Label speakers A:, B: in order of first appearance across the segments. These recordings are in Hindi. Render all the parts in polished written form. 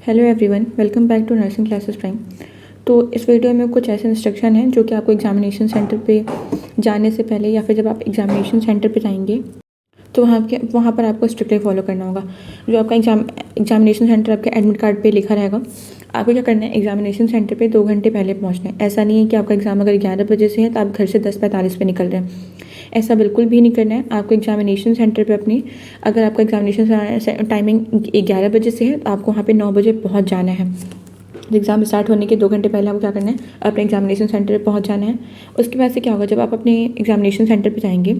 A: Hello everyone, welcome back to nursing classes prime. तो इस वीडियो में कुछ ऐसे इंस्ट्रक्शन हैं जो कि आपको एग्जामिनेशन सेंटर पे जाने से पहले या फिर जब आप एग्जामिनेशन सेंटर पे जाएंगे तो वहाँ पर आपको स्ट्रिक्टली फॉलो करना होगा। जो आपका एग्जामिनेशन सेंटर आपके एडमिट कार्ड पे लिखा रहेगा, आपको क्या करना है, एग्जामिनेशन सेंटर पे 2 घंटे पहले पहुँचना है। ऐसा नहीं है कि आपका एग्ज़ाम अगर 11 बजे से है तो आप घर से 10:45 पे निकल रहे हैं, ऐसा बिल्कुल भी नहीं करना है। आपको एग्जामिनेशन सेंटर पे अगर आपका एग्जामिनेशन टाइमिंग 11 बजे से है तो आपको वहाँ पे 9 बजे पहुँच जाना है। एग्ज़ाम स्टार्ट होने के 2 घंटे पहले आपको क्या करना है, अपने एग्जामिनेशन सेंटर पे पहुँच जाना है। उसके बाद से क्या होगा, जब आप अपने एग्जामिनेशन सेंटर पे जाएंगे,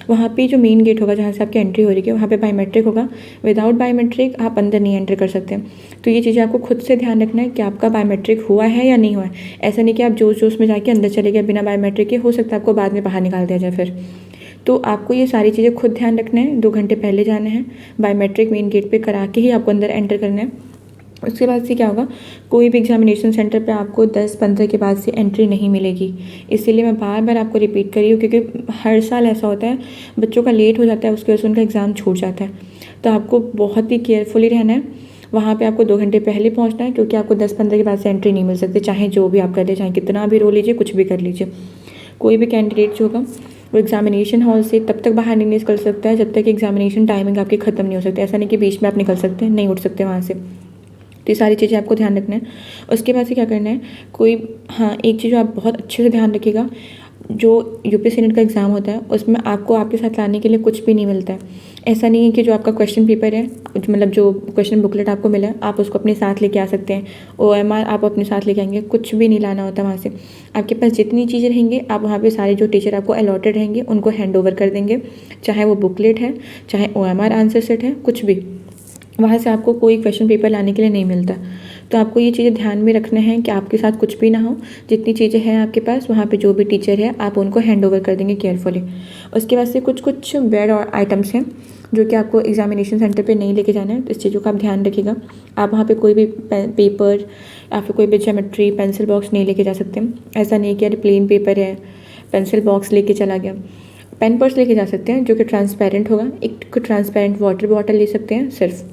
A: वहाँ पे जो मेन गेट होगा जहाँ से आपकी एंट्री हो रही है, वहाँ पे बायोमेट्रिक होगा। विदाउट बायोमेट्रिक आप अंदर नहीं एंटर कर सकते। तो ये चीज़ें आपको खुद से ध्यान रखना है कि आपका बायोमेट्रिक हुआ है या नहीं हुआ है। ऐसा नहीं कि आप जोश जोश में जाके अंदर चले गए बिना बायोमेट्रिक के, हो सकता है आपको बाद में बाहर निकाल दिया जाए फिर। तो आपको ये सारी चीज़ें खुद ध्यान रखना है। 2 घंटे पहले जाना है, बायोमेट्रिक मेन गेट पे करा के ही आपको अंदर एंटर करना है। उसके बाद से क्या होगा, कोई भी एग्जामिनेशन सेंटर पे आपको 10-15 के बाद से एंट्री नहीं मिलेगी। इसीलिए मैं बार बार आपको रिपीट कर रही हूँ, क्योंकि हर साल ऐसा होता है, बच्चों का लेट हो जाता है, उसकी वजह से उनका एग्ज़ाम छूट जाता है। तो आपको बहुत ही केयरफुली रहना है। वहाँ पे आपको 2 घंटे पहले पहुँचना है, क्योंकि आपको 10-15 के बाद से एंट्री नहीं मिल सकती, चाहे जो भी आप कर ले, चाहे कितना भी रो लीजिए, कुछ भी कर लीजिए। कोई भी कैंडिडेट जो होगा वो एग्जामिनेशन हॉल से तब तक बाहर नहीं निकल सकता है जब तक एग्जामिनेशन टाइमिंग आपकी ख़त्म नहीं हो सकती। ऐसा नहीं कि बीच में आप निकल सकते हैं, नहीं उठ सकते वहाँ से। तो ये सारी चीज़ें आपको ध्यान रखना है। उसके बाद से क्या करना है, एक चीज़ आप बहुत अच्छे से ध्यान रखिएगा, जो यूपीएससी नेट का एग्ज़ाम होता है उसमें आपको आपके साथ लाने के लिए कुछ भी नहीं मिलता है। ऐसा नहीं है कि जो आपका क्वेश्चन पेपर है, मतलब जो क्वेश्चन बुकलेट आपको मिला है, आप उसको अपने साथ लेके आ सकते हैं। OMR आप अपने साथ लेके आएंगे, कुछ भी नहीं लाना होता वहाँ से। आपके पास जितनी चीज़ें रहेंगी, आप वहाँ पे सारे जो टीचर आपको अलॉटेड रहेंगे उनको हैंड ओवर कर देंगे, चाहे वो बुकलेट है, चाहे OMR आंसर सेट है, कुछ भी। वहाँ से आपको कोई क्वेश्चन पेपर लाने के लिए नहीं मिलता। तो आपको ये चीज़ें ध्यान में रखना है कि आपके साथ कुछ भी ना हो। जितनी चीज़ें हैं आपके पास, वहाँ पे जो भी टीचर है आप उनको हैंड ओवर कर देंगे केयरफुली। उसके बाद से कुछ बेड और आइटम्स हैं जो कि आपको एग्जामिनेशन सेंटर पे नहीं लेके जाना है, तो इस चीज़ों का आप ध्यान रखिएगा। आप वहाँ पे कोई भी पेपर या फिर कोई भी ज्योमेट्री पेंसिल बॉक्स नहीं लेके जा सकते। ऐसा नहीं कि यार प्लेन पेपर है, पेंसिल बॉक्स लेके चला गया। पेन पर्स लेके जा सकते हैं जो कि ट्रांसपेरेंट होगा। एक ट्रांसपेरेंट वाटर बॉटल ले सकते हैं सिर्फ।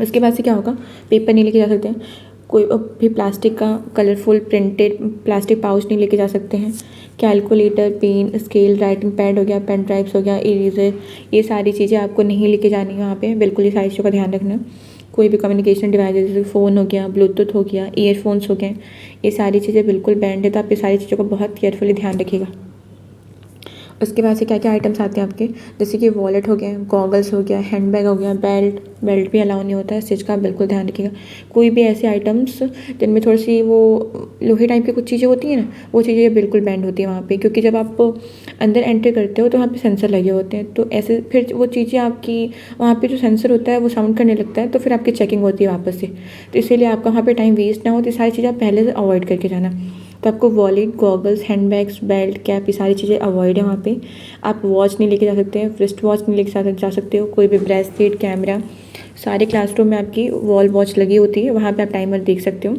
A: उसके बाद से क्या होगा, पेपर नहीं लेके जा सकते हैं, कोई भी प्लास्टिक का कलरफुल प्रिंटेड प्लास्टिक पाउच नहीं लेके जा सकते हैं। Calculator, pen, scale, writing pad हो गया, पेन ड्राइव्स हो गया, इरेजर, ये सारी चीज़ें आपको नहीं लेके जानी है वहाँ पे। बिल्कुल ये सारी चीज़ों का ध्यान रखना। कोई भी कम्युनिकेशन डिवाइस जैसे फ़ोन हो गया, ब्लूटूथ हो गया, ईयरफोन्स हो गए, ये सारी चीज़ें बिल्कुल बैंड है। तो आप ये सारी चीज़ों का बहुत केयरफुली ध्यान रखिएगा। उसके बाद से क्या क्या आइटम्स आते हैं आपके, जैसे कि वॉलेट हो गया, गॉगल्स हो गया, हैंडबैग हो गया, बेल्ट भी अलाउ नहीं होता है, इस चीज़ का बिल्कुल ध्यान रखिएगा। कोई भी ऐसे आइटम्स जिनमें थोड़ी सी वो लोहे टाइप की कुछ चीज़ें होती हैं ना, वो चीज़ें बिल्कुल बैंड होती हैं वहाँ पे, क्योंकि जब आप अंदर एंट्री करते हो तो वहाँ पे सेंसर लगे होते हैं। तो ऐसे फिर वो चीज़ें आपकी वहाँ पे जो सेंसर होता है वो साउंड करने लगता है, तो फिर आपकी चेकिंग होती है वापस से। तो इसीलिए आपका वहाँ पे टाइम वेस्ट ना हो, तो ये सारी चीज़ें आप पहले से अवॉइड करके जाना। तो आपको wallet, goggles, handbags, belt, cap, ये सारी चीज़ें अवॉइड है वहाँ पे। आप वॉच नहीं लेके जा सकते हैं, रिस्ट वॉच नहीं लेके जा सकते हो, कोई भी ब्रेसलेट, कैमरा। सारे क्लासरूम में आपकी वॉल वॉच लगी होती है, वहाँ पे आप टाइमर देख सकते हो।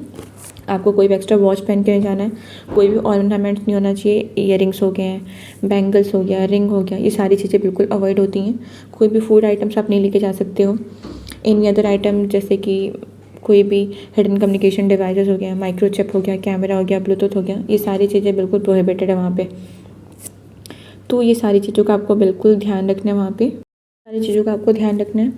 A: आपको कोई भी एक्स्ट्रा वॉच पहन के नहीं जाना है, कोई भी ऑर्नामेंट्स नहीं होना चाहिए। ईयरिंग्स हो गए हैं, बैंगल्स हो गया, रिंग हो गया, ये सारी चीज़ें बिल्कुल अवॉइड होती हैं। कोई भी फूड आइटम्स आप नहीं लेके जा सकते हो। एनी अदर आइटम जैसे कि कोई भी हिडन कम्युनिकेशन डिवाइसेस हो गया, माइक्रोचिप हो गया, कैमरा हो गया, ब्लूटूथ हो गया, ये सारी चीज़ें बिल्कुल प्रोहिबिटेड है वहाँ पे। तो ये सारी चीज़ों का आपको बिल्कुल ध्यान रखना है वहाँ पे, सारी चीज़ों का आपको ध्यान रखना है।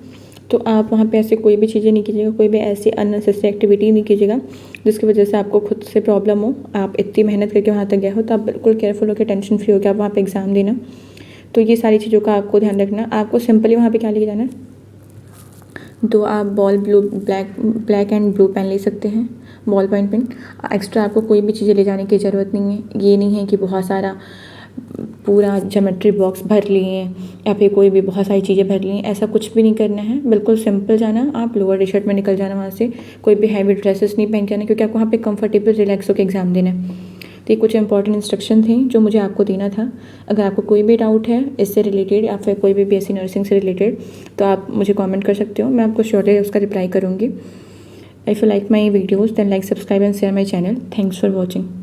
A: तो आप वहाँ पे ऐसे कोई भी चीज़ें नहीं कीजिएगा, कोई भी ऐसी अननेसेसरी एक्टिविटी नहीं कीजिएगा जिसकी वजह से आपको खुद से प्रॉब्लम हो। आप इतनी मेहनत करके वहाँ तक गए हो, तो आप बिल्कुल केयरफुल होकर टेंशन फ्री होकर आप वहाँ पे एग्ज़ाम देना। तो ये सारी चीज़ों का आपको ध्यान रखना। आपको सिंपली वहाँ पे क्या लेके जाना है, तो आप ब्लैक एंड ब्लू पेन ले सकते हैं, बॉल पॉइंट पेन। एक्स्ट्रा आपको कोई भी चीज़ें ले जाने की ज़रूरत नहीं है। ये नहीं है कि बहुत सारा पूरा ज्योमेट्री बॉक्स भर लिए हैं या फिर कोई भी बहुत सारी चीज़ें भर ली हैं, ऐसा कुछ भी नहीं करना है। बिल्कुल सिंपल जाना, आप लोअर टी शर्ट में निकल जाना वहाँ से। कोई भी हैवी ड्रेसेस नहीं पहन के आना, क्योंकि आपको वहाँ पे कंफर्टेबल रिलैक्स होकर एग्ज़ाम देना है। तो ये कुछ इंपॉर्टेंट इंस्ट्रक्शन थे जो मुझे आपको देना था। अगर आपको कोई भी डाउट है इससे रिलेटेड या फिर कोई भी BSc नर्सिंग से रिलेटेड, तो आप मुझे कमेंट कर सकते हो, मैं आपको श्योरली उसका रिप्लाई करूँगी। If you like my videos then like, subscribe and share my channel. Thanks for watching.